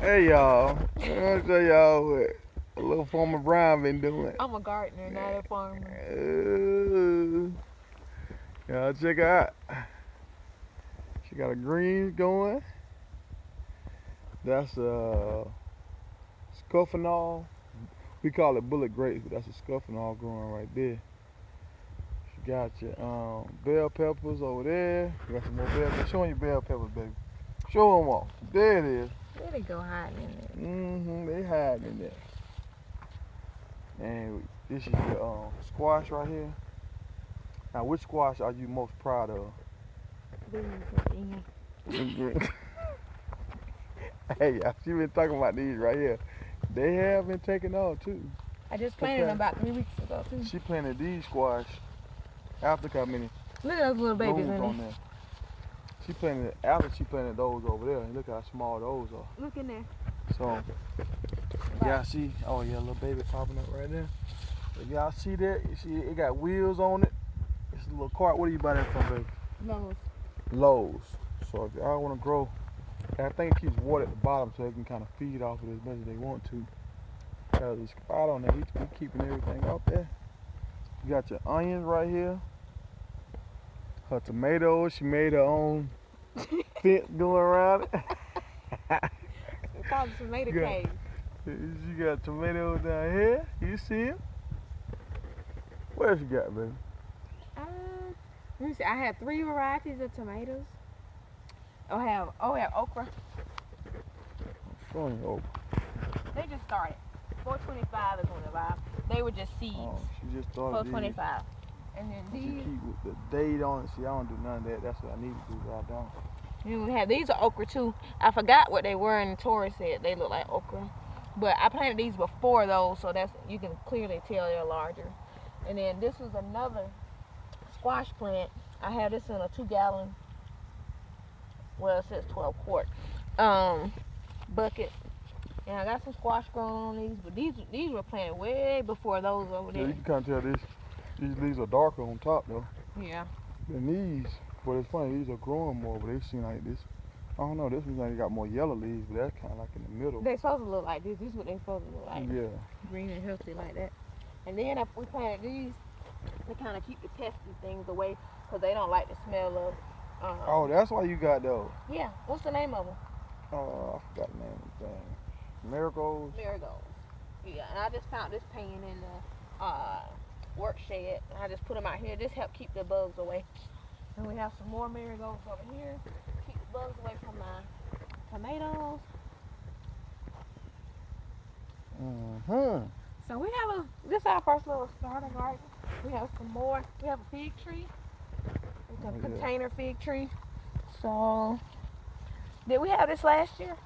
Hey y'all, I'm gonna show y'all what a little farmer Brian been doing. I'm a gardener, not a farmer. Y'all check out. She got a greens going. That's scuffenol. We call it bullet grapes, but that's a scuffenol growing right there. She got your bell peppers over there. You got some more bell peppers. Show 'em your bell peppers, baby. Show them all. There it is. Where they go hiding in there? They hiding in there. And this is your squash right here. Now, which squash are you most proud of? These Hey, y'all, she been talking about these right here. They have been taking off too. I just planted them about 3 weeks ago too. She planted these squash. After how many Look at those little babies blooms in on there. there. She planted after she planted those over there. And look how small those are. Look in there. So y'all see? Oh yeah, little baby popping up right there. If y'all see that, you see it got wheels on it. It's a little cart. What do you buy that from, baby? Lowe's. Lowe's. So if y'all want to grow, I think it keeps water at the bottom so they can kind of feed off of it as much as they want to. Got a spot on there. We keeping everything out there. You got your onions right here. Her tomatoes. She made her own fence going around it. We call it tomato cave. She got tomatoes down here. You see them? What else you got, baby? Let me see. I have 3 varieties of tomatoes. I have okra. I'm showing you over. They just started. $4.25 is when they buy. They were just seeds. Oh, she just started these. $4.25. And then She these. keep with the date on it. See, I don't do none of that. That's what I need to do, but I don't. And we have these are okra too. I forgot what they were, and Tori said they look like okra. But I planted these before those, so that's you can clearly tell they're larger. And then this was another squash plant. I have this in a 2-gallon. Well, it says 12 quart bucket. And I got some squash growing on these, but these were planted way before those over there. Yeah, you can kind of tell these leaves are darker on top though. Yeah. Than these. But it's funny, these are growing more, but they seem like this. I don't know, this one's like got more yellow leaves, but that's kind of like in the middle. They supposed to look like this. This is what they supposed to look like. Yeah. Green and healthy like that. And then if we planted these to kind of keep the pesky things away, because they don't like the smell of. Oh, that's why you got those. Yeah. What's the name of them? Oh, I forgot the name of the thing. Marigolds. Marigolds. Yeah. And I just found this pan in the work shed, and I just put them out here. This help keep the bugs away. And we have some more marigolds over here. Keep the bugs away from my tomatoes. So we have this is our first little starter garden. We have some more. We have a fig tree. It's a container fig tree. So, did we have this last year?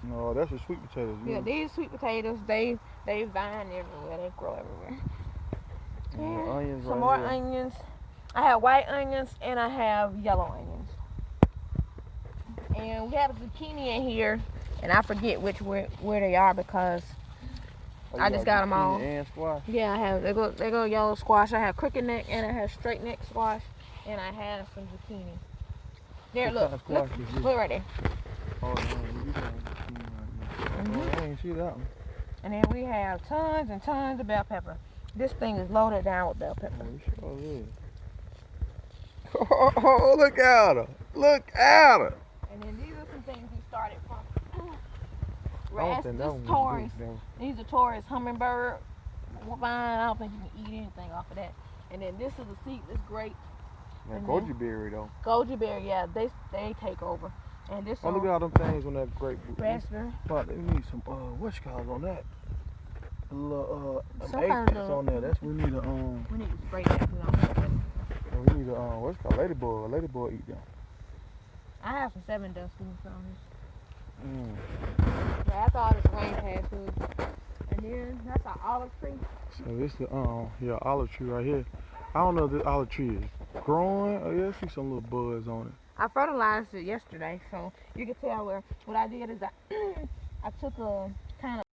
No, that's the sweet potatoes. Yeah, these sweet potatoes, they vine everywhere. They grow everywhere. And onions some right more here. onions. I have white onions and I have yellow onions. And we have a zucchini in here, and I forget where they are because I just got them all. And squash. Yeah, I have. They go yellow squash. I have crooked neck and I have straight neck squash, and I have some zucchini. There, look right there. Oh, man, you got zucchini right now. Oh, I ain't see that one. And then we have tons and tons of bell pepper. This thing is loaded down with bell pepper. Oh, it sure is. Oh, look at her. Look at her. And then these are some things we started from. This Taurus. These are Taurus hummingbird vine. I don't think you can eat anything off of that. And then this is a seedless grape. That goji berry though. Goji berry, yeah, they take over. And this look at all them things on that grape. Raspberry. But they need some what you call it on that? A little aphids on there. That's we need a We need to spray that. We need a what's it called? Ladybug. A ladybug eat them. I have some 7 dust on this. Yeah, after all this rain passed through. And then that's our olive tree. So this the olive tree right here. I don't know if this olive tree is growing. Oh yeah, I see some little buds on it. I fertilized it yesterday, so you can tell what I did is I took a kind of